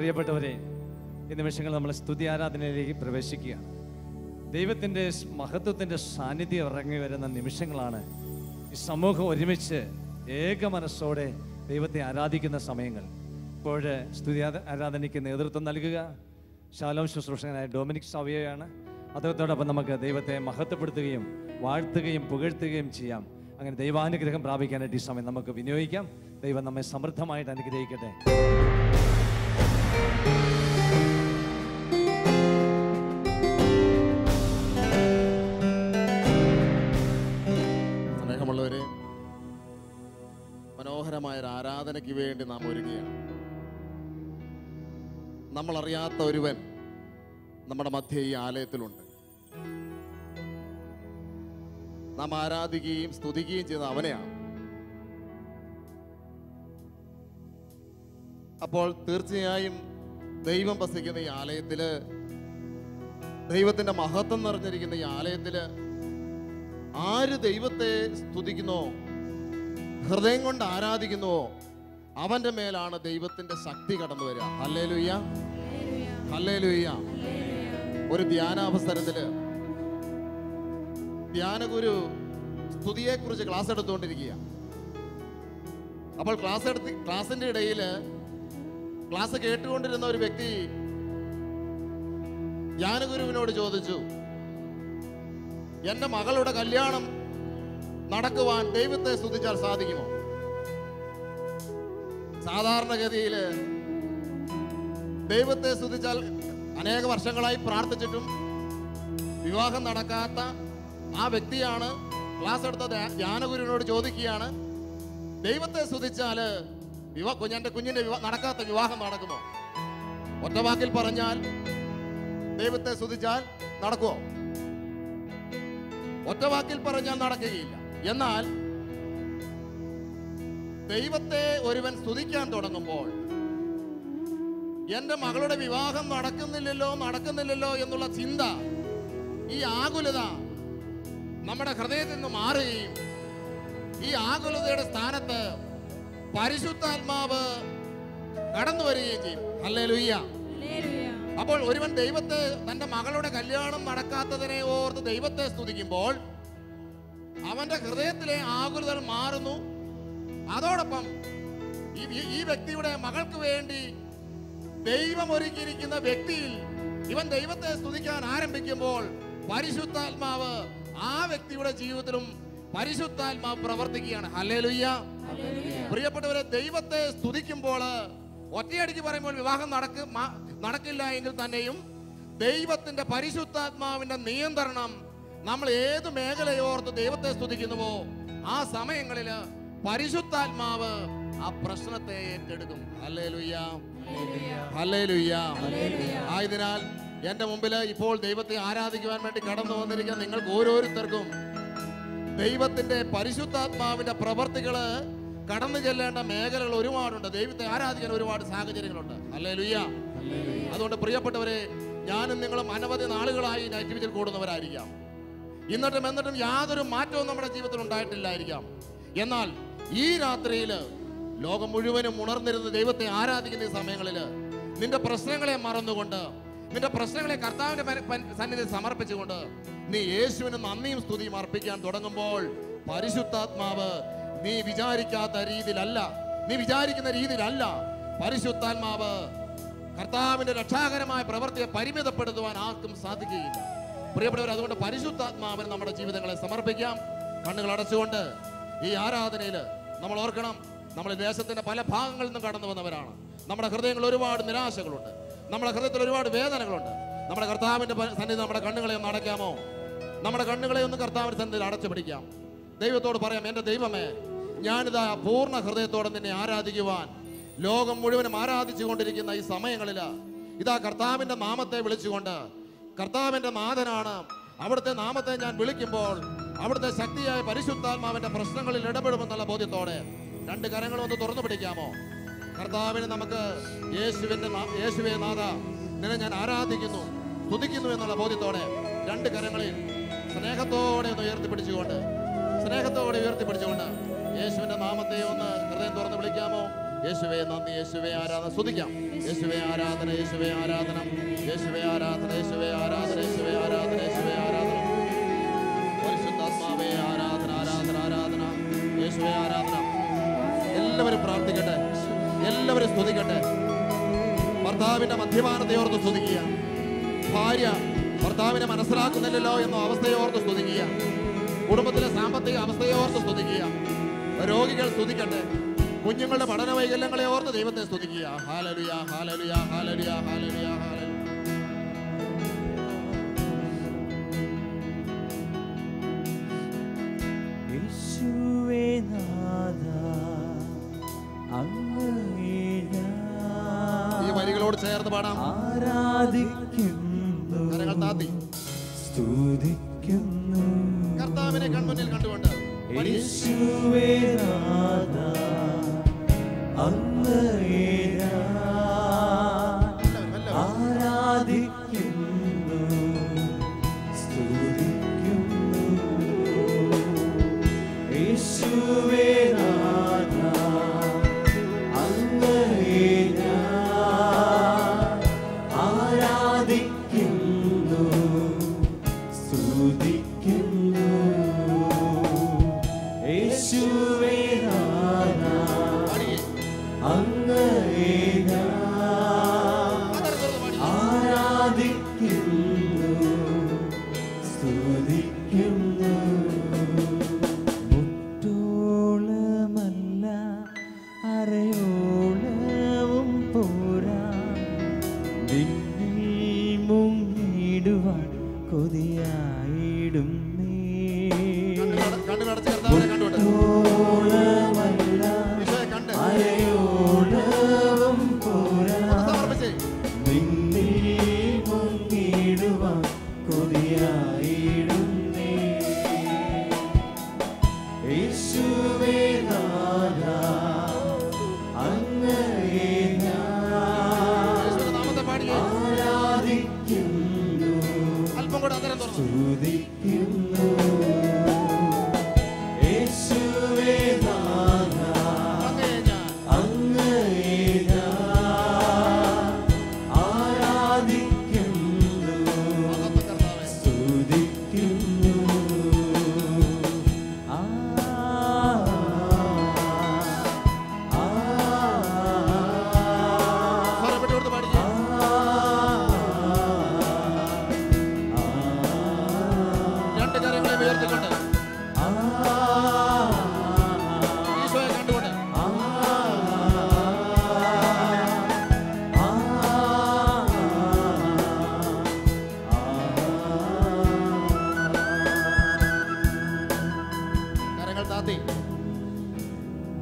പ്രിയപ്പെട്ടവരെ, ഈ നിമിഷങ്ങൾ നമ്മൾ സ്തുതി ആരാധനയിലേക്ക് പ്രവേശിക്കുകയാണ്. ദൈവത്തിൻ്റെ മഹത്വത്തിൻ്റെ സാന്നിധ്യം ഇറങ്ങി വരുന്ന നിമിഷങ്ങളാണ്. ഈ സമൂഹം ഒരുമിച്ച് ഏക മനസ്സോടെ ദൈവത്തെ ആരാധിക്കുന്ന സമയങ്ങൾ. ഇപ്പോൾ സ്തുതി ആരാധനയ്ക്ക് നേതൃത്വം നൽകുക ശാലോം ശുശ്രൂഷകനായ ഡൊമിനിക് സാവിയോയാണ്. അദ്ദേഹത്തോടൊപ്പം നമുക്ക് ദൈവത്തെ മഹത്വപ്പെടുത്തുകയും വാഴ്ത്തുകയും പുകഴ്ത്തുകയും ചെയ്യാം. അങ്ങനെ ദൈവാനുഗ്രഹം പ്രാപിക്കാനായിട്ട് ഈ സമയം നമുക്ക് വിനിയോഗിക്കാം. ദൈവം നമ്മെ സമൃദ്ധമായിട്ട് അനുഗ്രഹിക്കട്ടെ. സ്നേഹമുള്ളവരെ, മനോഹരമായ ഒരു ആരാധനയ്ക്ക് വേണ്ടി നാം ഒരുങ്ങുകയാണ്. നമ്മൾ അറിയാത്ത ഒരുവൻ നമ്മുടെ മധ്യ ഈ ആലയത്തിലുണ്ട്. നാം ആരാധിക്കുകയും സ്തുതിക്കുകയും ചെയ്ത അവനെയാണ്. അപ്പോൾ തീർച്ചയായും ദൈവം വസിക്കുന്ന ഈ ആലയത്തില്, ദൈവത്തിന്റെ മഹത്വം നിറഞ്ഞിരിക്കുന്ന ഈ ആലയത്തില് ആര് ദൈവത്തെ സ്തുതിക്കുന്നോ, ഹൃദയം കൊണ്ട് ആരാധിക്കുന്നുവോ, അവന്റെ മേലാണ് ദൈവത്തിന്റെ ശക്തി കടന്നു വരിക. Hallelujah, hallelujah. ഒരു ധ്യാനാവസരത്തില് ധ്യാനഗുരു സ്തുതിയെ കുറിച്ച് ക്ലാസ് എടുത്തുകൊണ്ടിരിക്കുക. അപ്പോൾ ക്ലാസിന്റെ ഇടയിൽ ക്ലാസ് കേട്ടുകൊണ്ടിരുന്ന ഒരു വ്യക്തി ധ്യാനഗുരുവിനോട് ചോദിച്ചു, എന്റെ മകളുടെ കല്യാണം നടക്കുവാൻ ദൈവത്തെ സ്തുതിച്ചാൽ സാധിക്കുമോ? സാധാരണഗതിയിൽ ദൈവത്തെ സ്തുതിച്ചാൽ അനേക വർഷങ്ങളായി പ്രാർത്ഥിച്ചിട്ടും വിവാഹം നടക്കാത്ത ആ വ്യക്തിയാണ് ക്ലാസ് എടുത്ത ധ്യാനഗുരുവിനോട് ചോദിക്കുകയാണ്, ദൈവത്തെ സ്തുതിച്ചാല് എന്റെ കുഞ്ഞിന്റെ നടക്കാത്ത വിവാഹം നടക്കുമോ? ഒറ്റ വാക്കിൽ പറഞ്ഞാൽ ദൈവത്തെ സ്തുതിച്ചാൽ നടക്കുമോ? ഒറ്റ വാക്കിൽ പറഞ്ഞാൽ നടക്കുകയില്ല. എന്നാൽ ദൈവത്തെ ഒരുവൻ സ്തുതിക്കാൻ തുടങ്ങുമ്പോൾ, എന്റെ മകളുടെ വിവാഹം നടക്കുന്നില്ലല്ലോ എന്നുള്ള ചിന്ത, ഈ ആകുലത നമ്മുടെ ഹൃദയത്തിൽ നിന്ന് മാറുകയും ഈ ആകുലതയുടെ സ്ഥാനത്ത് പരിശുദ്ധാത്മാവ് കടന്നു വരികയും ചെയ്യും. ഹല്ലേലൂയ. അപ്പോൾ ഒരുവൻ ദൈവത്തെ, തന്റെ മകളുടെ കല്യാണം നടക്കാത്തതിനെ ഓർത്ത് ദൈവത്തെ സ്തുതിക്കുമ്പോൾ അവന്റെ ഹൃദയത്തിലെ ആകുലതകൾ മാറുന്നു. അതോടൊപ്പം ഈ വ്യക്തിയുടെ മകൾക്ക് വേണ്ടി ദൈവം ഒരുക്കിയിരിക്കുന്ന വ്യക്തിയിൽ ഇവൻ ദൈവത്തെ സ്തുതിക്കാൻ ആരംഭിക്കുമ്പോൾ പരിശുദ്ധാത്മാവ് ആ വ്യക്തിയുടെ ജീവിതത്തിലും പരിശുദ്ധാത്മാവ് പ്രവർത്തിക്കുകയാണ്. ഹല്ലേലൂയ. പ്രിയപ്പെട്ടവരെ, ദൈവത്തെ സ്തുതിക്കുമ്പോൾ ഒറ്റയടിക്ക് പറയുമ്പോൾ വിവാഹം നടക്കില്ല എങ്കിൽ തന്നെയും ദൈവത്തിന്റെ പരിശുദ്ധാത്മാവിന്റെ നിയന്ത്രണം നമ്മൾ ഏത് മേഖലയോർത്ത് ദൈവത്തെ സ്തുതിക്കുന്നുവോ ആ സമയങ്ങളിൽ പരിശുദ്ധാത്മാവ് ആ പ്രശ്നത്തെ ഏറ്റെടുക്കും. Hallelujah, hallelujah. ആയതിനാൽ എന്റെ മുമ്പിൽ ഇപ്പോൾ ദൈവത്തെ ആരാധിക്കുവാൻ വേണ്ടി കടന്നു വന്നിരിക്കുന്ന നിങ്ങൾക്ക് ഓരോരുത്തർക്കും ദൈവത്തിന്റെ പരിശുദ്ധാത്മാവിന്റെ പ്രവർത്തികള് കടന്നു ചെല്ലേണ്ട മേഖലകൾ ഒരുപാടുണ്ട്. ദൈവത്തെ ആരാധിക്കാൻ ഒരുപാട് സാഹചര്യങ്ങളുണ്ട്. ഹല്ലേലൂയ. അതുകൊണ്ട് പ്രിയപ്പെട്ടവരെ, ഞാനും നിങ്ങളും അനവധി നാളുകളായി നൈറ്റ് വിജിൽ കൂടുന്നവരായിരിക്കാം. എന്നിട്ടും യാതൊരു മാറ്റവും നമ്മുടെ ജീവിതത്തിൽ ഉണ്ടായിട്ടില്ലായിരിക്കാം. എന്നാൽ ഈ രാത്രിയിൽ ലോകം മുഴുവനും ഉണർന്നിരുന്ന് ദൈവത്തെ ആരാധിക്കുന്ന ഈ സമയങ്ങളിൽ നിന്റെ പ്രശ്നങ്ങളെ മറന്നുകൊണ്ട്, നിന്റെ പ്രശ്നങ്ങളെ കർത്താവിന്റെ സന്നിധിയിൽ സമർപ്പിച്ചുകൊണ്ട് നീ യേശുവിന് നന്ദിയും സ്തുതിയും അർപ്പിക്കാൻ തുടങ്ങുമ്പോൾ പരിശുദ്ധാത്മാവ് നീ വിചാരിക്കുന്ന രീതിയിലല്ല പരിശുദ്ധാത്മാവ് കർത്താവിന്റെ രക്ഷാകരമായ പ്രവൃത്തിയെ പരിമിതപ്പെടുത്തുവാൻ ആർക്കും സാധിക്കുകയില്ല. പ്രിയപ്പെട്ടവർ, അതുകൊണ്ട് പരിശുദ്ധാത്മാവിന് നമ്മുടെ ജീവിതങ്ങളെ സമർപ്പിക്കാം. കണ്ണുകൾ അടച്ചുകൊണ്ട് ഈ ആരാധനയിൽ നമ്മൾ ഓർക്കണം, നമ്മൾ ദേശത്തിന്റെ പല ഭാഗങ്ങളിൽ നിന്നും കടന്നു വന്നവരാണ്. നമ്മുടെ ഹൃദയങ്ങളിൽ ഒരുപാട് നിരാശകളുണ്ട്, നമ്മുടെ ഹൃദയത്തിൽ ഒരുപാട് വേദനകളുണ്ട്. നമ്മുടെ കർത്താവിന്റെ സന്നിധി നമ്മുടെ കണ്ണുകളെ ഒന്ന് അടയ്ക്കാമോ? നമ്മുടെ കണ്ണുകളെ ഒന്ന് കർത്താവിന്റെ സന്നിധിയിൽ അടച്ചു പിടിക്കാം. ദൈവത്തോട് പറയാം, എന്റെ ദൈവമേ, ഞാനിതാ പൂർണ്ണ ഹൃദയത്തോടെ നിന്നെ ആരാധിക്കുവാൻ ലോകം മുഴുവനും ആരാധിച്ചു കൊണ്ടിരിക്കുന്ന ഈ സമയങ്ങളിൽ ഇതാ കർത്താവിന്റെ നാമത്തെ വിളിച്ചുകൊണ്ട്, കർത്താവിന്റെ നാഥനാണ്, അവിടുത്തെ നാമത്തെ ഞാൻ വിളിക്കുമ്പോൾ അവിടുത്തെ ശക്തിയായ പരിശുദ്ധാത്മാവിന്റെ പ്രശ്നങ്ങളിൽ ഇടപെടുമെന്നുള്ള ബോധ്യത്തോടെ രണ്ട് കരങ്ങളും ഒന്ന് തുറന്നു പിടിക്കാമോ? കർത്താവിനെ നമുക്ക് യേശുവേ നാഥ, നിന്നെ ഞാൻ ആരാധിക്കുന്നു, സ്തുതിക്കുന്നു എന്നുള്ള ബോധ്യത്തോടെ രണ്ട് കരങ്ങളിൽ സ്നേഹത്തോടെ ഒന്ന് ഉയർത്തിപ്പിടിച്ചുകൊണ്ട് യേശുവിന്റെ നാമത്തെ ഒന്ന് ഹൃദയം തുറന്ന് വിളിക്കാമോ? യേശുവേ നന്ദി, യേശുവേ ആരാധന. സ്തുതിക്കാം. യേശുവേ ആരാധന, യേശുവേ ആരാധന, യേശുവേ ആരാധന, യേശുവേ ആരാധന, യേശുവേ ആരാധന, യേശുവേ ആരാധന. പരിശുദ്ധാത്മാവേ ആരാധന, ആരാധന, ആരാധന, യേശുവേ ആരാധന. എല്ലാവരും പ്രാർത്ഥിക്കട്ടെ, എല്ലാവരും സ്തുതിക്കട്ടെ. ഭർത്താവിന്റെ മദ്യപാനത്തെ ഓർത്ത് സ്തുതിക്കുക. ഭാര്യ ഭർത്താവിനെ മനസ്സിലാക്കുന്നില്ലല്ലോ എന്ന അവസ്ഥയോർത്ത് സ്തുതിക്കുക. കുടുംബത്തിലെ സാമ്പത്തിക അവസ്ഥയോർത്ത് സ്തുതിക്കുക. രോഗികൾ സ്തുതിക്കട്ടെ. കുഞ്ഞുങ്ങളുടെ പഠന വൈകല്യങ്ങളെ ഓർത്ത് ദൈവത്തെ സ്തുതിക്കുക. ഹല്ലേലൂയ, ഹല്ലേലൂയ, ഹല്ലേലൂയ, ഹല്ലേലൂയ, ഹല്ലേലൂയ. യേശുവേ നാഥാ അങ്ങയെ ഞാൻ ഈ വരികളോട് ചേർന്ന് പാടാം. ആരാധിക്കുന്നു, കരങ്ങൾ താത്തി സ്തുതിക്കുന്നു. കർത്താവിനെ കൺമുന്നിൽ കണ്ടുകൊണ്ട് യേശുവേ നാഥാ അങ്ങയെ ഞാൻ ആരാധിക്കുന്നു, സ്തുതിക്കുന്നു. യേശുവേ നാഥാ അങ്ങയെ ഞാൻ ആരാധിക്കുന്നു, സ്തുതിക്കുന്നു. യേശുവേ നാഥാ അങ്ങയെ ഞാൻ ആരാധിക്കുന്നു, സ്തുതിക്കുന്നു. മുട്ടോളമല്ല അരയോളവും പോരാ, നിന്നിൽ മുങ്ങിടുവാൻ കൊതിയായിടും നീ. മുട്ടോളമല്ല അരയോളവും പോരാ, നിന്നിൽ മുങ്ങിടുവാൻ കൊതിയായിടും നീ. യേശുവേ നാഥാ അങ്ങയെ ഞാൻ ആരാധിക്കുന്നു, സ്തുതിക്കുന്നു. യേശുവേ നാഥാ അങ്ങയെ ഞാൻ ആരാധിക്കുന്നു, സ്തുതിക്കുന്നു. രണ്ട് കരങ്ങളെ ഉയർത്തിക്കൊണ്ട് ഈശോയെ കണ്ടുകൊണ്ട് കരങ്ങൾ താത്തി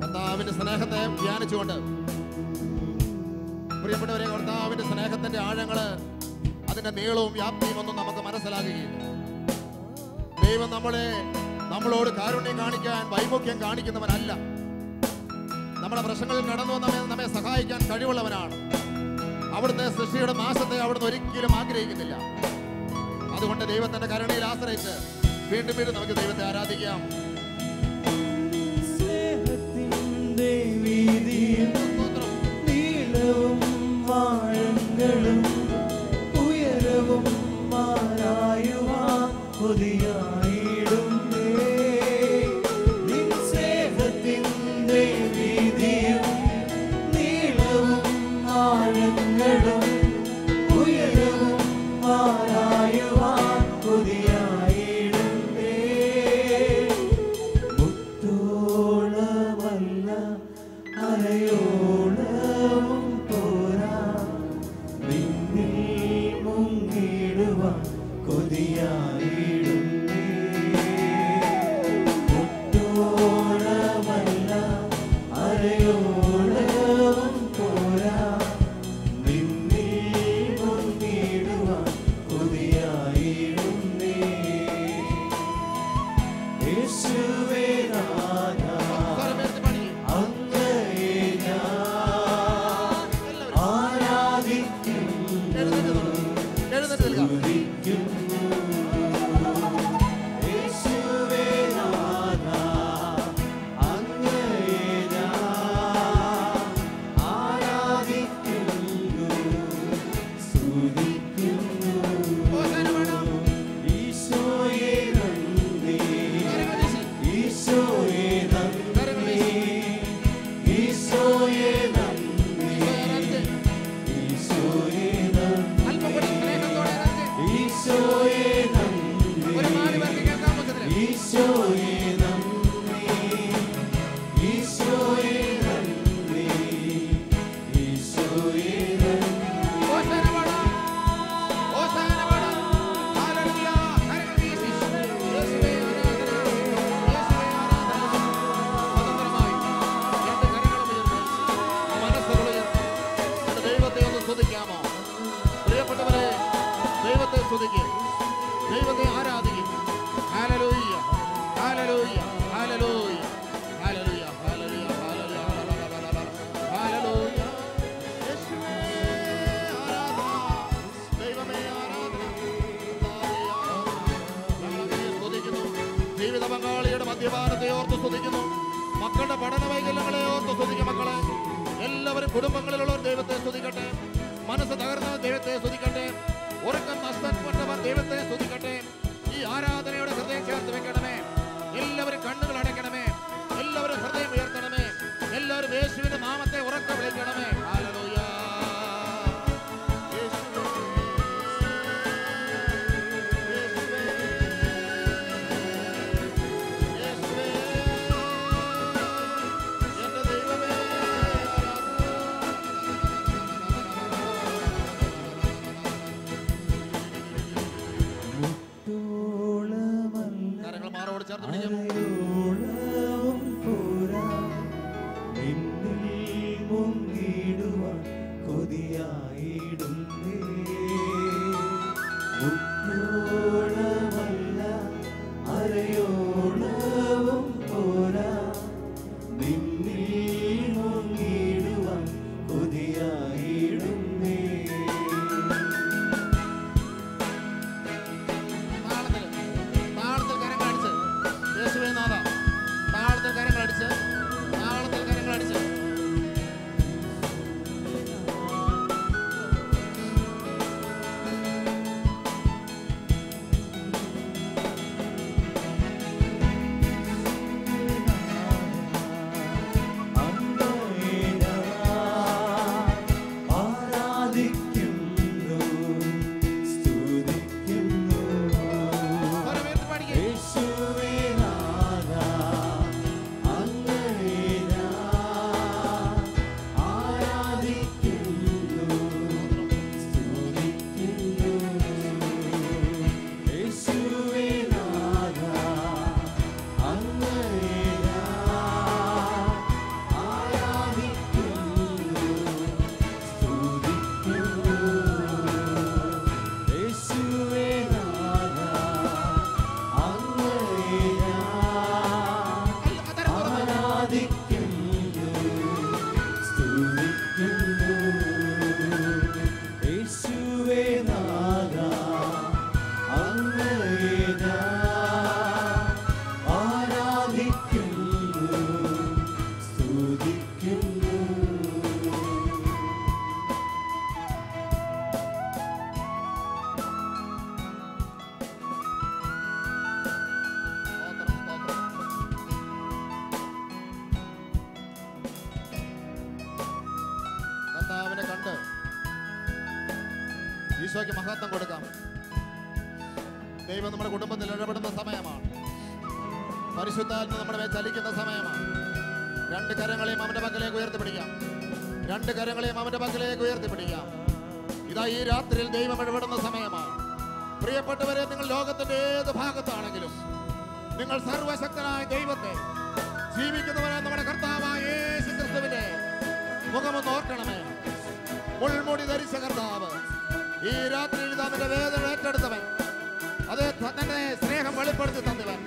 കർത്താവിന്റെ സ്നേഹത്തെ ധ്യാനിച്ചുകൊണ്ട്, പ്രിയപ്പെട്ടവരെ, കർത്താവിന്റെ സ്നേഹത്തിന്റെ ആഴങ്ങള്, അതിന്റെ നീളവും വ്യാപ്തിയും ഒന്നും നമുക്ക് മനസ്സിലാകുകയില്ല. ദൈവം നമ്മളോട് കാരുണ്യം കാണിക്കാൻ വൈമുഖ്യം കാണിക്കുന്നവനല്ല. നമ്മുടെ പ്രശ്നങ്ങളിൽ കടന്നു വന്ന് നമ്മെ സഹായിക്കാൻ കഴിവുള്ളവനാണ്. അവിടുത്തെ സൃഷ്ടിയുടെ നാശത്തെ അവിടുന്ന് ഒരിക്കലും ആഗ്രഹിക്കുന്നില്ല. അതുകൊണ്ട് ദൈവത്തിന്റെ കരുണയിൽ ആശ്രയിച്ച് വീണ്ടും വീണ്ടും നമുക്ക് ദൈവത്തെ ആരാധിക്കാം. സ്നേഹത്തിൻ്റെ വീതിയും നീളവും ആഴങ്ങളും ഉയരവും ആരായുവാൻ കൊതിയായിടും നിൻ. സ്നേഹത്തിൻ്റെ വീതിയും നീളവും ആഴങ്ങളും ഉയരവും ആരായുവാൻ കൊതിയായിടും മുട്ടോളമല്ല അരയോളവും പോരാ, നിന്നിൽ മുങ്ങിടുവാൻ കൊതിയായിടും മുട്ടോളമല്ല അരയോളവും പോരാ, നിന്നിൽ മുങ്ങിടുവാൻ കൊതിയായിടും യേശുവേ നാഥാ അങ്ങയെ ഞാൻ ആരാധിക്കുന്നു, സ്തുതിക്കുന്നു. ജീവിത പങ്കാളിയുടെ മദ്യപാനത്തെ ഓർത്ത് സ്തുതിക്കുന്നു. മക്കളുടെ പഠന വൈകല്യങ്ങളെ ഓർത്ത് സ്തുതിക്കും. മക്കളെ എല്ലാവരും കുടുംബങ്ങളിലുള്ളവർ ദൈവത്തെ സ്തുതിക്കട്ടെ. മനസ്സ് തകർന്നവർ ദൈവത്തെ സ്തുതിക്കട്ടെ. ഉറക്കം നഷ്ടപ്പെട്ടവർ ദൈവത്തെ സ്തുതിക്കട്ടെ. ഈ ആരാധനയുടെ ഹൃദയം ചേർത്ത് വെക്കണമേ. എല്ലാവരും കണ്ണുകൾ അടയ്ക്കണമേ. എല്ലാവരും ഹൃദയം ഉയർത്തണമേ. എല്ലാവരും യേശുവിന്റെ നാമത്തെ ഉറക്കെ വിളിക്കണമേ. ഹല്ലേലൂയ. ഈശോയ്ക്ക് മഹത്വം കൊടുക്കാം. ദൈവം നമ്മുടെ കുടുംബത്തിൽ ഇടപെടുന്ന സമയമാണ്. പരിശുദ്ധാത്മ നമ്മുടെ മേൽ ചലിക്കുന്ന സമയമാണ്. രണ്ട് കരങ്ങളെയും അവന്റെ പക്കലേക്ക് ഉയർത്തിപ്പിടിക്കാം. രണ്ട് കരങ്ങളെയും അവന്റെ പക്കലേക്ക് ഉയർത്തിപ്പിടിക്കാം. ഇതാ ഈ രാത്രിയിൽ ദൈവം ഇടപെടുന്ന സമയമാണ്. പ്രിയപ്പെട്ടവരെ, നിങ്ങൾ ലോകത്തിന്റെ ഏത് ഭാഗത്താണെങ്കിലും നിങ്ങൾ സർവശക്തനായ ദൈവത്തെ, ജീവിക്കുന്നവരെ നമ്മുടെ കർത്താവായ യേശു ക്രിസ്തുവിന്റെ മുഖമൊന്ന് ഓർക്കണമേ. മുൾമുടി ധരിച്ച കർത്താവ്, ഈ രാത്രിയിൽ തന്റെ വേദന ഏറ്റെടുത്തവൻ, അതേ തന്റെ സ്നേഹം വെളിപ്പെടുത്തി തന്നവൻ,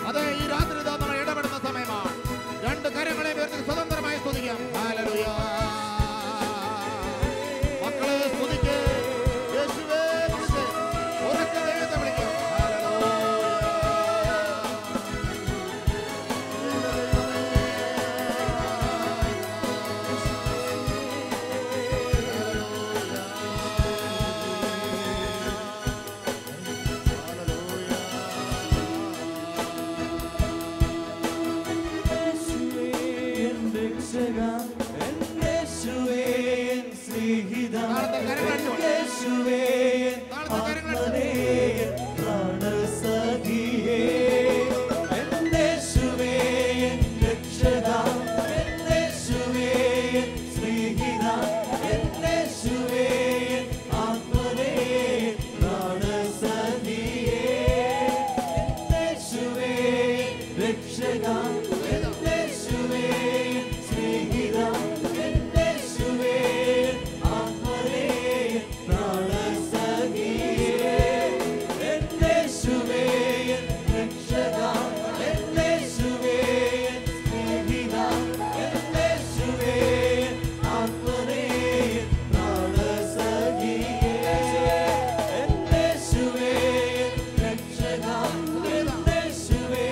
അതേ ഈ രാത്രി നമ്മൾ ഇടപെടുന്ന സമയമാണ്. രണ്ട് കരങ്ങളെ ഉയർത്തി സ്വതന്ത്രമായി സ്തുതിക്കാം. ഹല്ലേലൂയ. മക്കളെ സ്തുതിക്ക്, യേശുവേ വിളിച്ച് ഉറക്കെ ദൈവത്തെ വിളിക്കാം. യേശുവേ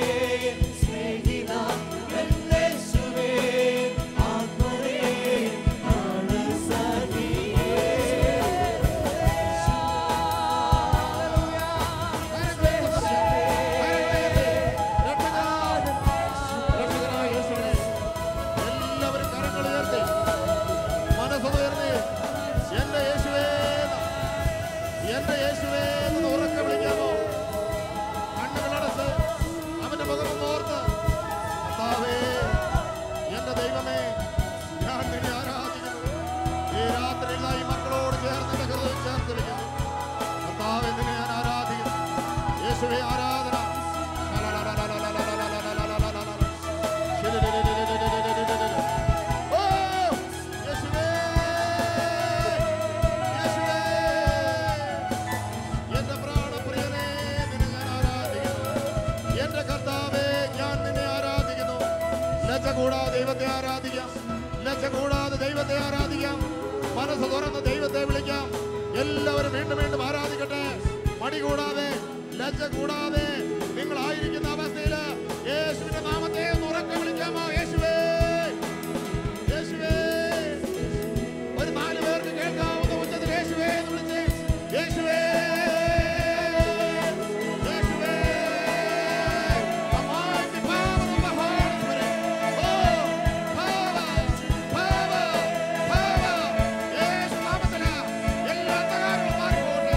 കൂടാതെ ദൈവത്തെ ആരാധിക്കാം. ലജ്ജ കൂടാതെ ദൈവത്തെ ആരാധിക്കാം. മനസ്സ് തുറന്ന് ദൈവത്തെ വിളിക്കാം. എല്ലാവരും വീണ്ടും വീണ്ടും ആരാധിക്കട്ടെ. മടി കൂടാതെ, ലജ്ജ കൂടാതെ നിങ്ങളായിരിക്കുന്ന അവസ്ഥയിൽ യേശുവിന്റെ നാമത്തെ ഒന്ന് ഉറക്കെ വിളിക്കാമോ? യേശുവേ, യേശുവേ. ഒരു 4 പേർക്ക് കേൾക്കാവുന്ന ഉച്ചത്തിൽ യേശുവേ എന്ന് വിളിച്ച് യേശുവേ, യേശുവേ. The mighty power of the Holy Spirit. Oh, power, power, power. യേശു നാമത്തില് എല്ലാ അന്ധകാരവും മാറിപ്പോട്ടെ.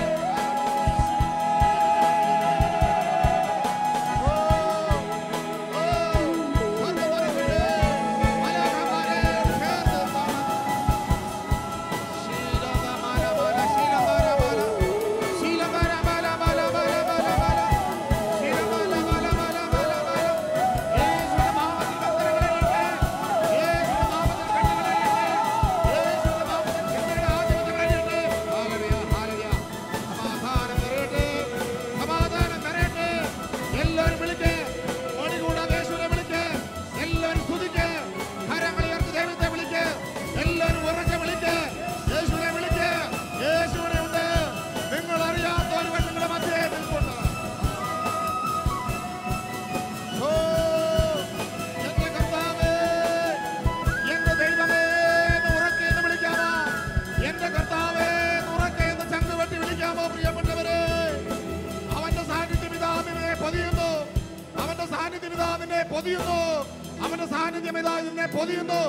അവന്റെ സാന്നിധ്യം ഇതാ ഇതിനെ പൊതിയുന്നു.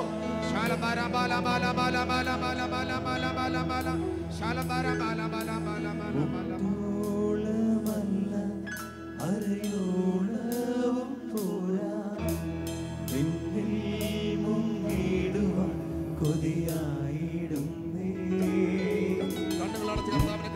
കണ്ണുകളടച്ച് കർത്താവിനെ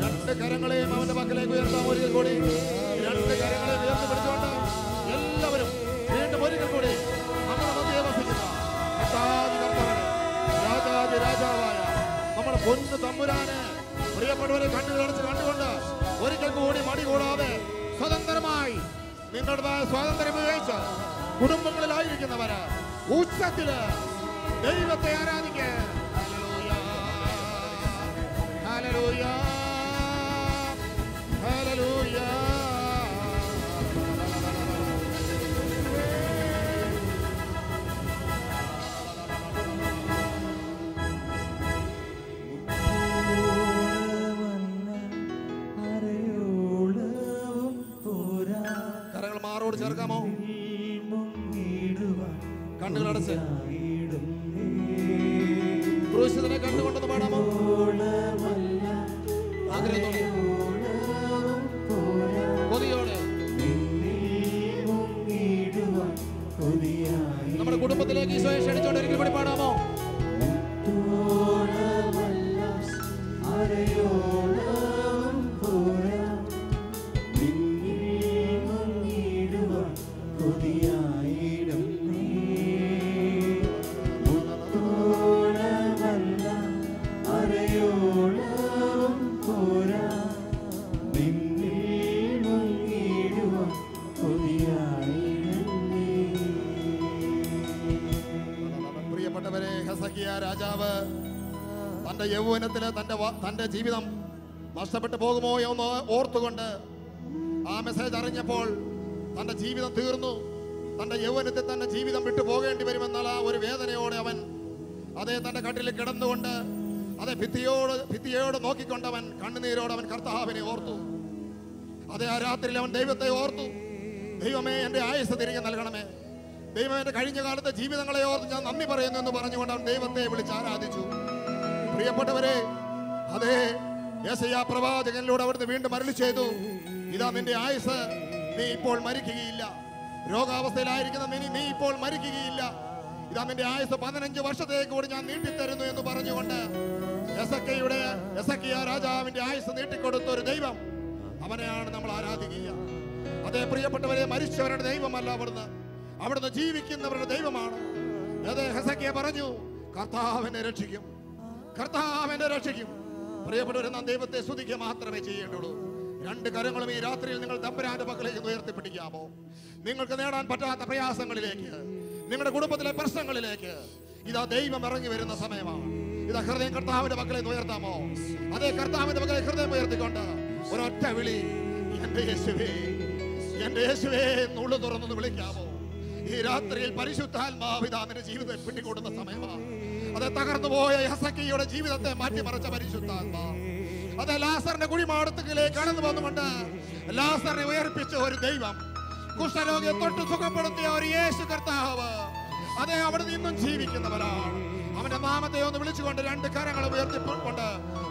കണ്ട് കരങ്ങളെയും അവന്റെ പക്കലേക്ക് ഉയർത്താം. ഒരിക്കൽ കൂടി 2 കരങ്ങളെ ഉയർത്തി പിടിച്ചുകൊണ്ട് എല്ലാവരും വീണ്ടും ഒരിക്കൽ കൂടി നമ്മുടെ മധ്യേ വസിക്കുന്ന രാജാതി രാജാവായ നമ്മുടെ പൊന്നു തമ്പുരാനെ പ്രിയപ്പെട്ടവരെ കണ്ണുകളടച്ച് കണ്ടുകൊണ്ട് ഒരിക്കൽ കൂടി മടി കൂടാതെ സ്വതന്ത്രമായി നിങ്ങളുടേതായ സ്വാതന്ത്ര്യം ഉപയോഗിച്ച് കുടുംബങ്ങളിലായിരിക്കുന്നവര് ഉച്ചത്തില് ദൈവത്തെ ആരാധിക്കുക. Hallelujah, hallelujah. കരങ്ങൾ മാറോട് ചേർക്കാമോ? കണ്ണുകളടച്ച് ക്രൂശിതനെ കണ്ടുകൊണ്ടെന്ന് പാടാമോ? ആഗ്രഹത്തോടെ കൊതിയോടെ നമ്മുടെ കുടുംബത്തിലേക്ക് ഈശോയെ ക്ഷണിച്ചോണ്ട് ഒരിക്കൽ കൂടി പാടാമോ? രാജാവ് തന്റെ യൗവനത്തില് തന്റെ ജീവിതം നഷ്ടപ്പെട്ടു പോകുമോ എന്ന് ഓർത്തുകൊണ്ട് ആ മെസ്സേജ് അറിഞ്ഞപ്പോൾ തന്റെ ജീവിതം തീർന്നു, തന്റെ യൗവനത്തിൽ തന്റെ ജീവിതം വിട്ടു പോകേണ്ടി വരുമെന്നുള്ള ഒരു വേദനയോടെ അവൻ അതേ തന്റെ കട്ടിൽ കിടന്നുകൊണ്ട് അതേ ഭിത്തിയോട് നോക്കിക്കൊണ്ടവൻ കണ്ണുനീരോട് അവൻ കർത്താവിനെ ഓർത്തു. അതേ ആ രാത്രിയിൽ അവൻ ദൈവത്തെ ഓർത്തു. ദൈവമേ, എന്റെ ആയുസ്സ് തിരികെ നൽകണമേ. ദൈവം എന്റെ കഴിഞ്ഞ കാലത്തെ ജീവിതങ്ങളെ ഓർത്ത് ഞാൻ നന്ദി പറയുന്നു എന്ന് പറഞ്ഞുകൊണ്ട് അവൻ ദൈവത്തെ വിളിച്ച് ആരാധിച്ചു. പ്രിയപ്പെട്ടവരെ, അതേ യെശയ്യാ പ്രവാചകനിലൂടെ അവിടുന്ന് വീണ്ടും അരുളി ചെയ്തു, ഇതാ നിന്റെ ആയുസ്, നീ ഇപ്പോൾ മരിക്കുകയില്ല. രോഗാവസ്ഥയിലായിരിക്കുന്ന നീ ഇപ്പോൾ മരിക്കുകയില്ല. ഇതാ നിന്റെ ആയുസ് 15 വർഷത്തേക്ക് കൂടി ഞാൻ നീട്ടിത്തരുന്നു എന്ന് പറഞ്ഞുകൊണ്ട് യെശയ്യാ രാജാവിന്റെ ആയുസ് നീട്ടിക്കൊടുത്ത ഒരു ദൈവം, അവനെയാണ് നമ്മൾ ആരാധിക്കുക. അതേ പ്രിയപ്പെട്ടവരെ, മരിച്ചവരുടെ ദൈവമല്ല അവിടുന്ന് ജീവിക്കുന്നവരുടെ ദൈവമാണ്. അതേ ഹെസക്കിയ പറഞ്ഞു, കർത്താവിനെ രക്ഷിക്കും, കർത്താവിനെ രക്ഷിക്കും. പ്രിയപ്പെട്ടവരെ, നാം ദൈവത്തെ സ്തുതിക്കുക മാത്രമേ ചെയ്യേണ്ടുള്ളൂ. 2 കരങ്ങളും ഈ രാത്രിയിൽ നിങ്ങൾ തമ്പുരാന്റെ പക്കലേക്ക് ഉയർത്തിപ്പിടിക്കാമോ? നിങ്ങൾക്ക് നേടാൻ പറ്റാത്ത പ്രയാസങ്ങളിലേക്ക്, നിങ്ങളുടെ കുടുംബത്തിലെ പ്രശ്നങ്ങളിലേക്ക് ഇതാ ദൈവം ഇറങ്ങി വരുന്ന സമയമാണ്. ഇതാ ഹൃദയം കർത്താവിന്റെ പക്കലേക്ക് ഉയർത്താമോ? അതേ കർത്താവിന്റെ പക്കലേക്ക് ഹൃദയം ഉയർത്തിക്കൊണ്ട് ഒരൊറ്റ വിളി, എന്റെ യേശുവേ, എന്റെ യേശുവേ എന്നുള്ളു തുറന്നു വിളിക്കാമോ? ഈ രാത്രിയിൽ പരിശുദ്ധാത്മാവ് ഇതാ നിന്റെ ജീവിതത്തെ പിടികൂടുന്ന സമയമാണ്. അത് തകർന്നുപോയ ഹെസക്കിയയുടെ ജീവിതത്തെ മാറ്റിമറിച്ച പരിശുദ്ധാത്മാവ് അത് ലാസറിന്റെ കുഴിമാടത്തിലേക്ക് കടന്നു വന്നുകൊണ്ട് ലാസറിനെ ഉയർപ്പിച്ച ഒരു ദൈവം, കുഷ്ഠരോഗിയെ തൊട്ട് സുഖപ്പെടുത്തിയ ഒരു യേശു കർത്താവ് അതെ അവിടെ നിന്നും ജീവിക്കുന്നവരാണ്. അവന്റെ നാമത്തെ ഒന്ന് വിളിച്ചുകൊണ്ട് 2 കരങ്ങൾ ഉയർത്തിക്കൊണ്ട്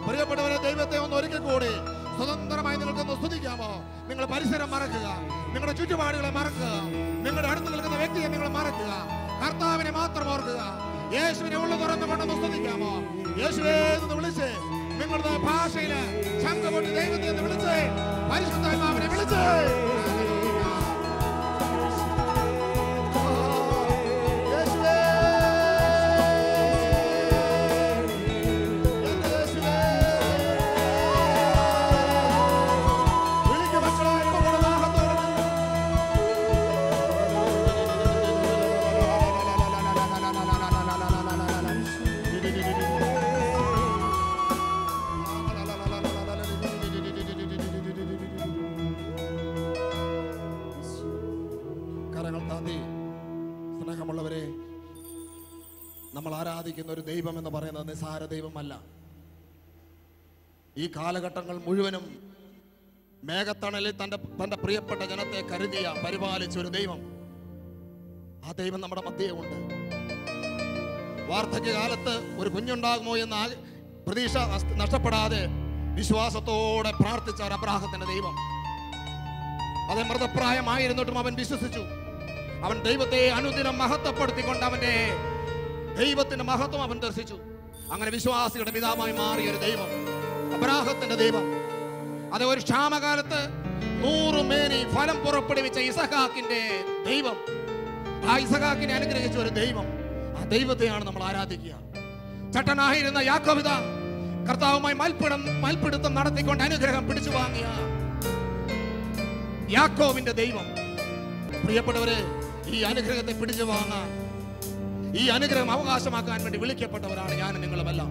പ്രിയപ്പെട്ടവരെ, ദൈവത്തെ ഒന്ന് ഒരിക്കൽ കൂടി സ്വതന്ത്രമായി നിങ്ങൾക്കൊന്ന് സ്തുതിക്കാമോ? നിങ്ങൾ പരിസരം മറക്കുക, നിങ്ങളുടെ ചുറ്റുപാടുകളെ മറക്കുക, നിങ്ങളുടെ അടുത്ത് നിൽക്കുന്ന വ്യക്തിയെ നിങ്ങൾ മറക്കുക, കർത്താവിനെ മാത്രം ഓർക്കുക. യേശുവിനെ ഉള്ളു തുറന്നുകൊണ്ടൊന്ന് സ്തുതിക്കാമോ? യേശുവേ എന്ന് വിളിച്ച് നിങ്ങളുടെ ഭാഷയില് ശംഖുപൊട്ടി ദൈവത്തെ ഒന്ന് വിളിച്ച് പരിശുദ്ധാത്മാവിനെ വിളിച്ച് നമ്മൾ ആരാധിക്കുന്ന ഒരു ദൈവം എന്ന് പറയുന്നത് നിസ്സാര ദൈവമല്ല. ഈ കാലഘട്ടങ്ങൾ മുഴുവനും മേഘത്തണലിൽ തന്റെ പ്രിയപ്പെട്ട ജനത്തെ കരുതിയ പരിപാലിച്ച ഒരു ദൈവം, ആ ദൈവം നമ്മുടെ മധ്യേ ഉണ്ട്. വാർദ്ധക്യകാലത്ത് ഒരു കുഞ്ഞുണ്ടാകുമോ എന്ന പ്രതീക്ഷ നഷ്ടപ്പെടാതെ വിശ്വാസത്തോടെ പ്രാർത്ഥിച്ച ഒരു അബ്രാഹത്തിന്റെ ദൈവം, അത് മൃതപ്രായമായിരുന്നിട്ടും അവൻ വിശ്വസിച്ചു. അവൻ ദൈവത്തെ അനുദിനം മഹത്വപ്പെടുത്തിക്കൊണ്ട് അവന്റെ ദൈവത്തിന്റെ മഹത്വം അവൻ ദർശിച്ചു. അങ്ങനെ വിശ്വാസിയുടെ പിതാവായി മാറിയ ഒരു ദൈവം, അബ്രാഹത്തിന്റെ ദൈവം. അത് ഒരു ക്ഷാമകാലത്ത് 100 മേനി ഫലം പുറപ്പെടുവിച്ച ഇസഹാക്കിന്റെ ദൈവം, ആ ഇസഹാക്കിനെ അനുഗ്രഹിച്ച ഒരു ദൈവം, ആ ദൈവത്തെയാണ് നമ്മൾ ആരാധിക്കുക. ചട്ടനായിരുന്ന യാക്കോബിത കർത്താവുമായി മൽപ്പിടുത്തം നടത്തിക്കൊണ്ട് അനുഗ്രഹം പിടിച്ചു വാങ്ങിയ യാക്കോബിന്റെ ദൈവം. പ്രിയപ്പെട്ടവരെ, ഈ അനുഗ്രഹത്തെ പിടിച്ചു വാങ്ങാൻ, ഈ അനുഗ്രഹം അവകാശമാക്കാൻ വേണ്ടി വിളിക്കപ്പെട്ടവരാണ് ഞാനും നിങ്ങളുമെല്ലാം.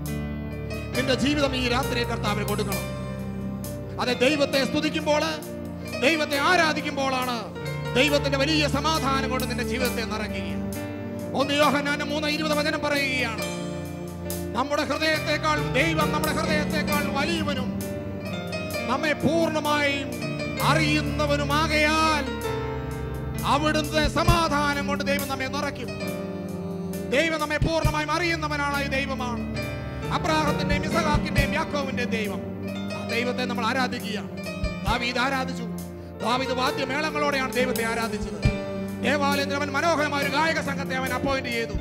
നിന്റെ ജീവിതം ഈ രാത്രി കർത്താവിന് കൊടുക്കണം. അതെ, ദൈവത്തെ സ്തുതിക്കുമ്പോൾ, ദൈവത്തെ ആരാധിക്കുമ്പോഴാണ് ദൈവത്തിന്റെ വലിയ സമാധാനം കൊണ്ട് നിന്റെ ജീവിതത്തെ നിറയ്ക്കുക. 1 യോഹന്നാൻ 3:20 വചനം പറയുകയാണ്, നമ്മുടെ ഹൃദയത്തെക്കാൾ ദൈവം നമ്മുടെ ഹൃദയത്തെക്കാൾ വലിയവനും നമ്മെ പൂർണ്ണമായും അറിയുന്നവനുമാകയാൽ അവിടുത്തെ സമാധാനം കൊണ്ട് ദൈവം നമ്മെ നിറയ്ക്കും. ദൈവം നമ്മെ പൂർണ്ണമായും അറിയുന്നവനാണ്. ഈ ദൈവമാണ് അബ്രാഹത്തിന്റെയും ഇസഹാക്കിന്റെയും യാക്കോവിന്റെയും ദൈവം. ആ ദൈവത്തെ നമ്മൾ ആരാധിക്കുകയാണ്. ദാവീദ് ആരാധിച്ചു. ദാവീദ് വാദ്യമേളങ്ങളോടെയാണ് ദൈവത്തെ ആരാധിച്ചത്. ദേവാലയത്തിൽ അവൻ മനോഹരമായ ഒരു ഗായക സംഘത്തെ അവൻ അപ്പോയിന്റ് ചെയ്തു.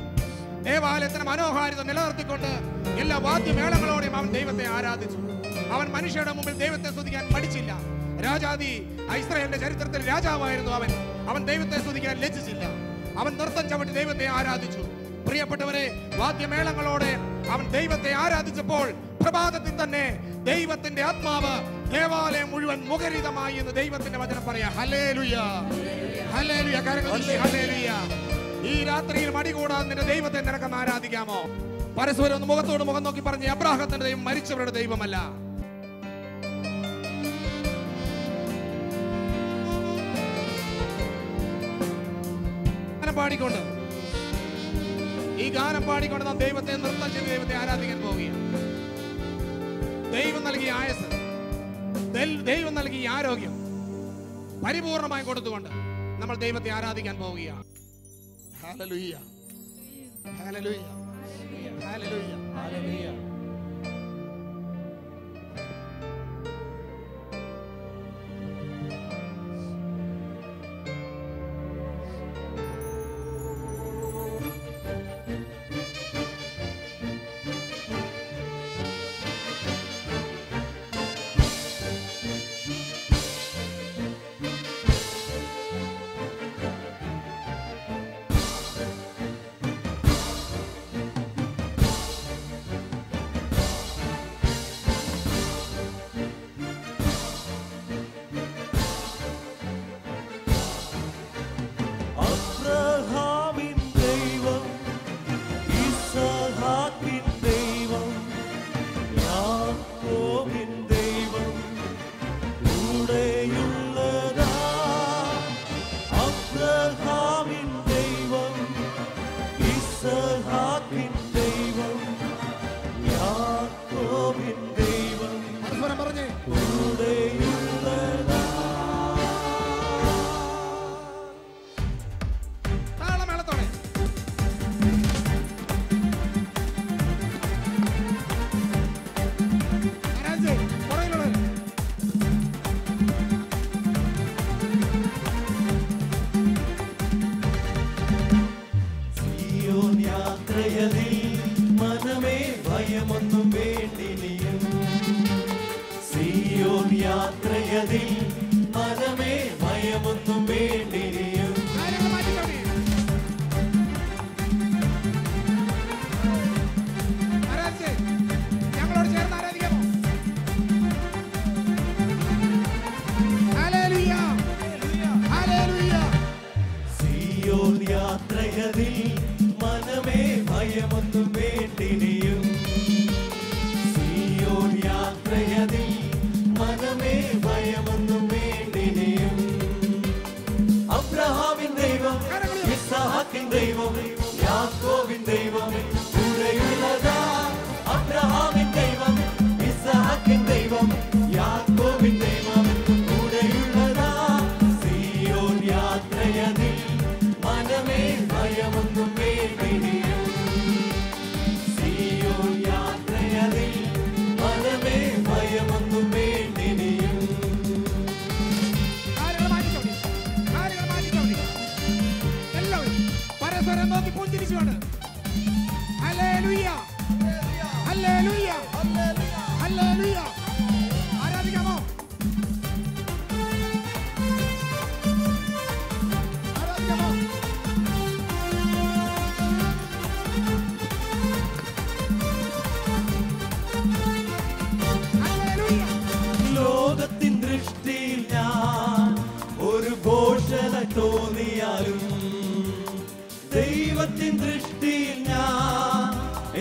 ദേവാലയത്തിന് മനോഹാരിത നിലനിർത്തിക്കൊണ്ട് എല്ലാ വാദ്യമേളങ്ങളോടെയും അവൻ ദൈവത്തെ ആരാധിച്ചു. അവൻ മനുഷ്യരുടെ മുമ്പിൽ ദൈവത്തെ സ്തുതിക്കാൻ മടിച്ചില്ല. രാജാദി ഇസ്രായേലിന്റെ ചരിത്രത്തിൽ രാജാവായിരുന്നു അവൻ. അവൻ ദൈവത്തെ സ്തുതിക്കാൻ ലജ്ജിച്ചില്ല. അവൻ നൃത്തം ചവിട്ടി ദൈവത്തെ ആരാധിച്ചു. പ്രിയപ്പെട്ടവരെ, വാദ്യമേളങ്ങളോടെ അവൻ ദൈവത്തെ ആരാധിച്ചപ്പോൾ പ്രഭാതത്തിൽ തന്നെ ദൈവത്തിന്റെ ആത്മാവ് ദേവാലയം മുഴുവൻ മുഖരിതമായി എന്ന് ദൈവത്തിന്റെ വചനം പറയാ. ഹല്ലേലൂയ, ഹല്ലേലൂയ, ഹല്ലേലൂയ. ഈ രാത്രിയിൽ മടികൂടാതെ നിന്റെ ദൈവത്തെ നിനക്കൊന്ന് ആരാധിക്കാമോ? പരസ്പരം ഒന്ന് മുഖത്തോട് മുഖം നോക്കി പറഞ്ഞ്, അബ്രാഹത്തിന്റെ ദൈവം മരിച്ചവരുടെ ദൈവമല്ല. പാടിക്കൊണ്ട് ഈ ഗാനം പാടിക്കൊണ്ട് നാം ദൈവത്തെ നൃത്തം ചെയ്ത് ദൈവത്തെ ആരാധിക്കാൻ പോവുകയാണ്. ദൈവം നൽകിയ ആയസ്, ദൈവം നൽകിയ ആരോഗ്യം പരിപൂർണമായി കൊടുത്തുകൊണ്ട് നമ്മൾ ദൈവത്തെ ആരാധിക്കാൻ പോവുകയാണ്. ഹല്ലേലൂയ, ഹല്ലേലൂയ, ഹല്ലേലൂയ, ഹല്ലേലൂയ.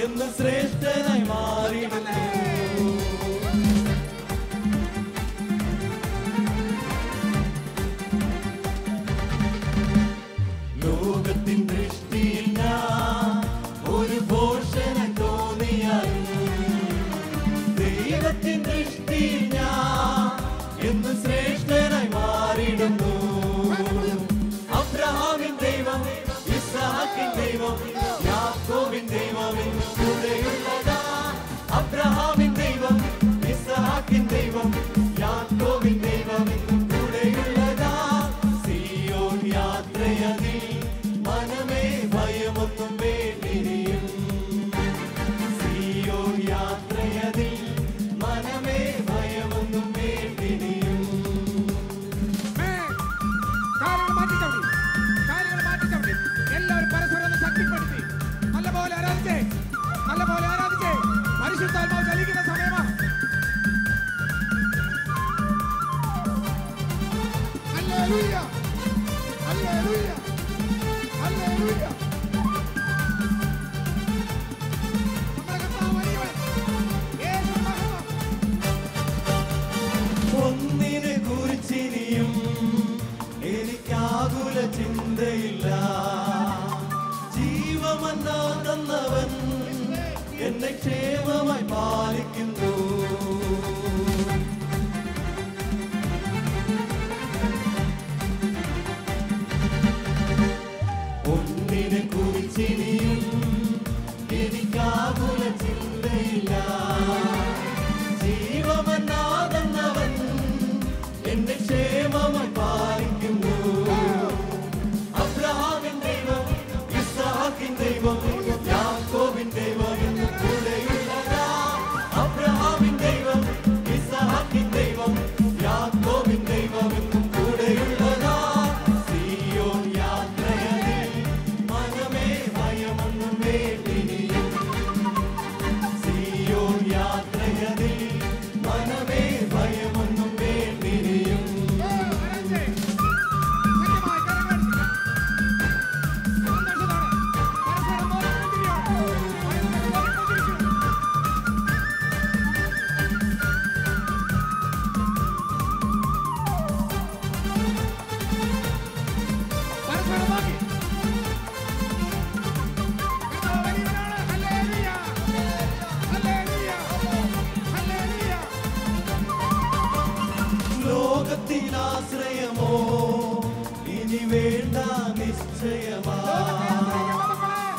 എന്ന് ശ്രേഷ്ഠനായി മാറിടുന്നു. ഹല്ലേലൂയ ഹല്ലേലൂയ ഹല്ലേലൂയ. നമ്മുടെ കർത്താവ് വലിയവൻ. യേശു മഹത്വം. ഒന്നിനെ കുറിച്ചിനിയും എനിക്കാകുല ചിന്തയില്ല. ജീവമന്നാ തന്നവൻ എന്നെ ക്ഷേമമായി പാലിക്കുന്നു. ഒന്നിനെ കുറിച്ചിനിയും എനിക്കാകുല ചിന്തയില്ല. ജീവമന്നാ തന്നവൻ എന്നെ ക്ഷേമമായി പാലിക്കുന്നു. അബ്രഹാമിൻ ദൈവം, ഇസ്ഹാക്കിൻ ദൈവം, യാക്കോബിൻ ദൈവം എന്നും കൂടെയുള്ളതാ. അബ്രഹാമിൻ ദൈവം, ഇസ്ഹാക്കിൻ ദൈവം, യാക്കോബിൻ ദൈവം എന്നും കൂടെയുള്ളതാ. സിയോൻ യാത്രയതിൽ മനമേ ഭയമൊന്നും വേണ്ടിനിയും. സിയോൻ യാത്രയതിൽ മനമേ ഭയമൊന്നും വേണ്ടിനിയും. ലോകത്തിലാശ്രയമോ ഇനി വേണ്ട നിശ്ചയമാ.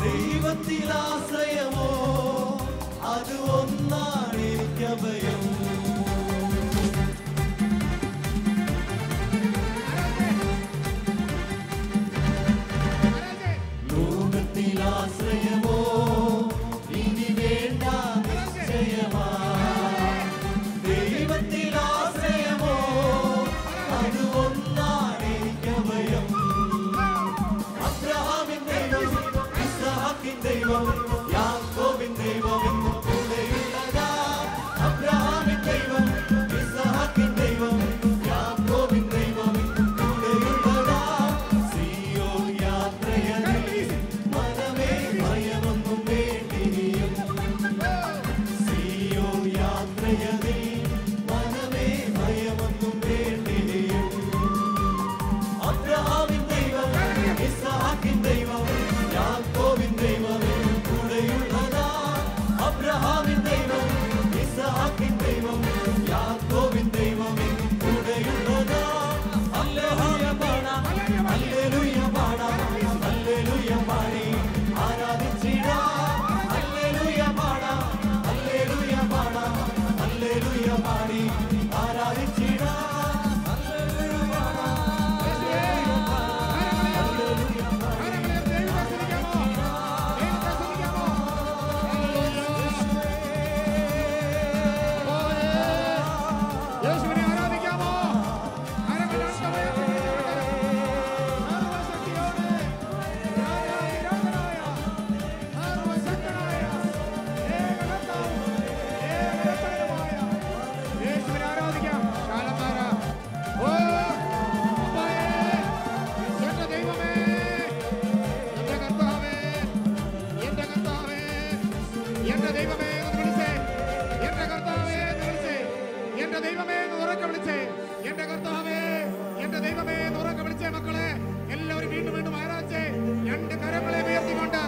ദൈവത്തിലാശ്രയമോ അത് ഒന്നാണ് എനിക്കഭയം. ലോകത്തിലാശ്രയമോ ഇനി വേണ്ട നിശ്ചയമാ. ദൈവത്തിലാശ്രയമോ അത് ഒന്നാണ് എനിക്കഭയം. അബ്രഹാമിൻ ദൈവം, ഇസ്ഹാക്കിൻ ദൈവം, യാക്കോബിൻ ദൈവം എന്നും കൂടെയുള്ളതാ. അബ്രഹാമിൻ ദൈവം, ഇസ്ഹാക്കിൻ ദൈവം, യാക്കോബിൻ ദൈവം എന്നും കൂടെയുള്ളതാ. സിയോൻ യാത്രയതിൽ മനമേ ഭയമൊന്നും വേണ്ടിനിയും. സിയോൻ യാത്രയതിൽ മനമേ ഭയമൊന്നും വേണ്ടിനിയും. അബ്രഹാമിൻ ദൈവം, ഇസ്ഹാക്കിൻ ദൈവം, യാക്കോബിൻ ദൈവം എന്നും കൂടെയുള്ളതാ. അബ്രഹാമിൻ ദൈവം, ഇസ്ഹാക്കിൻ ദൈവം, യാക്കോബിൻ ദൈവം എന്നും കൂടെയുള്ളതാ. ഹല്ലേലൂയ പാടാം, ഹല്ലേലൂയ പാടാം, ഹല്ലേലൂയ പാടി ആരാധിച്ചിടാം. ഹല്ലേലൂയ പാടാം, ഹല്ലേലൂയ പാടാം, ഹല്ലേലൂയ പാടി ആരാധിച്ചിടാം. യേശുവിനെ ആരാധിക്കാമോ? യേശുവിനെ ആരാധിക്കാം. ഓ എന്റെ ദൈവമേ, എന്റെ കർത്താവേ, എന്റെ കർത്താവേ, എന്റെ ദൈവമേ എന്ന് വിളിച്ചേ. എന്റെ കർത്താവേ എന്ന് വിളിച്ചേ. എന്റെ ദൈവമേ എന്ന് ഉറക്കെ വിളിച്ചേ. എന്റെ കർത്താവേ, എന്റെ ദൈവമേ എന്ന് ഉറക്കെ വിളിച്ചേ. മക്കളെ എല്ലാവരും വീണ്ടും വീണ്ടും ആരാധിച്ചേ. രണ്ട് കരങ്ങളെ ഉയർത്തിക്കൊണ്ട്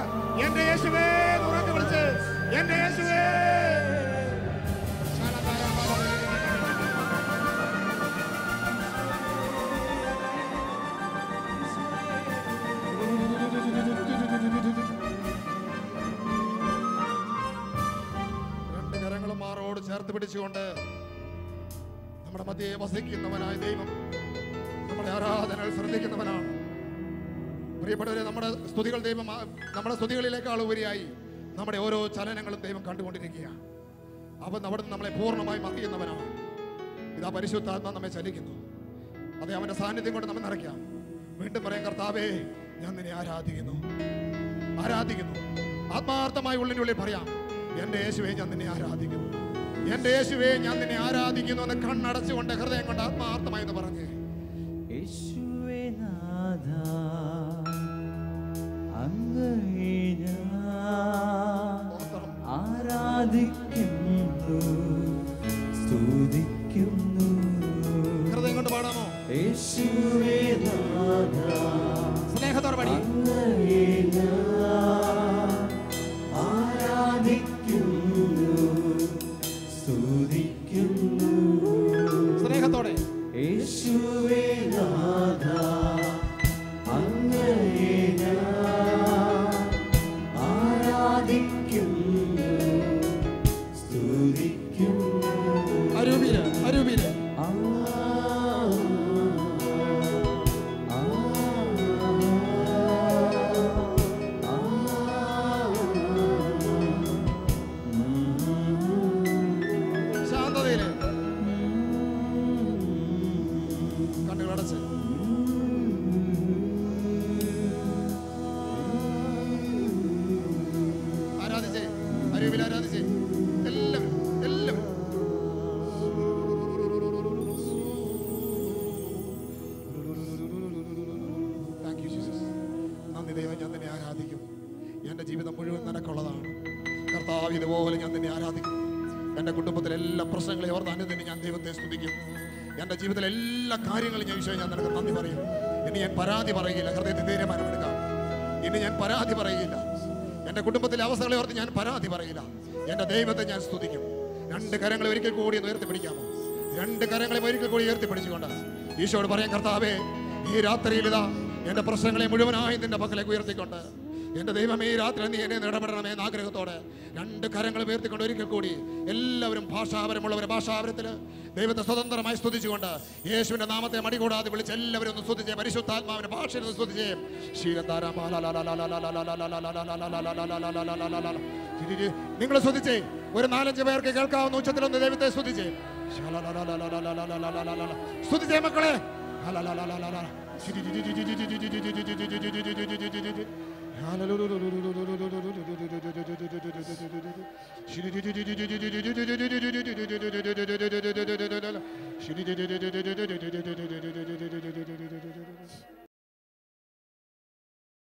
എന്റെ യേശുവേ എന്ന് ഉറക്കെ വിളിച്ച് എന്റെ യേശുവേ. രണ്ട് കരങ്ങളും മാറോട് ചേർത്ത് പിടിച്ചുകൊണ്ട് നമ്മുടെ മധ്യേ വസിക്കുന്നവനായ ദൈവം നമ്മുടെ ആരാധനകൾ ശ്രദ്ധിക്കുന്നവനാണ്. പ്രിയപ്പെട്ടവരെ, നമ്മുടെ സ്തുതികൾ ദൈവം നമ്മുടെ സ്തുതികളിലേക്കാൾ ഉപരിയായി നമ്മുടെ ഓരോ ചലനങ്ങളും ദൈവം കണ്ടുകൊണ്ടിരിക്കുക. അവൻ അവിടെ നിന്ന് നമ്മളെ പൂർണ്ണമായും അറിയുന്നവനാണ്. ഇതാ പരിശുദ്ധാത്മ നമ്മെ ചലിക്കുന്നു. അതെ, അവന്റെ സാന്നിധ്യം കൊണ്ട് നമ്മെ നിറയ്ക്കാം. വീണ്ടും പറയാം, കർത്താവേ ഞാൻ നിന്നെ ആരാധിക്കുന്നു, ആരാധിക്കുന്നു. ആത്മാർത്ഥമായി ഉള്ളിനുള്ളിൽ പറയാം, എന്റെ യേശുവേ ഞാൻ നിന്നെ ആരാധിക്കുന്നു, എന്റെ യേശുവേ ഞാൻ നിന്നെ ആരാധിക്കുന്നു എന്ന് കണ്ണടച്ചുകൊണ്ട് ഹൃദയം കൊണ്ട് ആത്മാർത്ഥമായി എന്ന് പറഞ്ഞേ. യേശുവേ യേശുവേ നാഥാ സ്നേഹത്തോടെ പാടി. അങ്ങയെ ഞാൻ ആരാധിക്കുന്നു സ്തുതിക്കുന്നു. സ്നേഹത്തോടെ യേശുവേ നാഥാ അങ്ങയെ ഞാൻ ആരാധിക്കുന്നു സ്തുതിക്കുന്നു. അരൂപിയില് അരൂപിയില് ശാന്തതയില് കണ്ണുകളടച്ച് ആരാധിച്ചേ, അരൂപിൽ ആരാധിച്ചേ എല്ലാവരും എല്ലാവരും. Thank you Jesus. നന്ദി ദൈവം, ഞാൻ തന്നെ ആരാധിക്കും. എൻ്റെ ജീവിതം മുഴുവൻ നിനക്കുള്ളതാണ് കർത്താവ്. ഇതുപോലെ ഞാൻ തന്നെ ആരാധിക്കും. എൻ്റെ കുടുംബത്തിലെ എല്ലാ പ്രശ്നങ്ങളെ ഓർത്ത് തന്നെ ഞാൻ ദൈവത്തെ സ്തുതിക്കും. എൻ്റെ ജീവിതത്തിലെ എല്ലാ കാര്യങ്ങളും ഞാൻ ഈശോയെ ഞാൻ നിനക്ക് നന്ദി പറയും. ഇനി ഞാൻ പരാതി പറയുകയില്ല. ഹൃദയത്തിൽ തീരുമാനമെടുക്കാം. ഇനി ഞാൻ പരാതി പറയുകയില്ല. എൻ്റെ കുടുംബത്തിലെ അവസ്ഥകളെ ഓർത്ത് ഞാൻ പരാതി പറയില്ല. എൻ്റെ ദൈവത്തെ ഞാൻ സ്തുതിക്കും. രണ്ട് കരങ്ങളെ ഒരിക്കൽ കൂടി ഒന്ന് ഉയർത്തിപ്പിടിക്കാമോ? രണ്ട് കരങ്ങളെ ഒരിക്കൽ കൂടി ഉയർത്തിപ്പിടിച്ചുകൊണ്ട് ഈശോയോട് പറയാം, കർത്താവേ ഈ രാത്രിയിൽ ഇതാ എൻ്റെ പ്രശ്നങ്ങളെ മുഴുവനായി നിന്റെ പക്കലേക്ക് ഉയർത്തിക്കൊണ്ട് എൻ്റെ ദൈവമേ ഈ രാത്രി നീ എന്നെ ഇടപെടണമേ എന്ന ആഗ്രഹത്തോടെ രണ്ട് കരങ്ങൾ ഉയർത്തിക്കൊണ്ട് ഒരിക്കൽ കൂടി എല്ലാവരും ഭാഷാപരമുള്ളവർ ഭാഷാപരത്തിൽ ദൈവത്തെ സ്വതന്ത്രമായി സ്തുതിച്ചുകൊണ്ട് യേശുവിന്റെ നാമത്തെ മടികൂടാതെ വിളിച്ച് എല്ലാവരും ഒന്ന് സ്തുതിച്ചേ. പരിശുദ്ധാത്മാവിന്റെ ഭാഷയിൽ ഒന്ന് സ്തുതിച്ചേ. നിങ്ങൾ സ്തുതിച്ചേ. ഒരു 4-5 പേർക്ക് കേൾക്കാവുന്ന ഉച്ചത്തിലൊന്ന് ദൈവത്തെ സ്തുതിച്ചേ. സ്തുതിച്ചേ മക്കളെ. Hallelujah.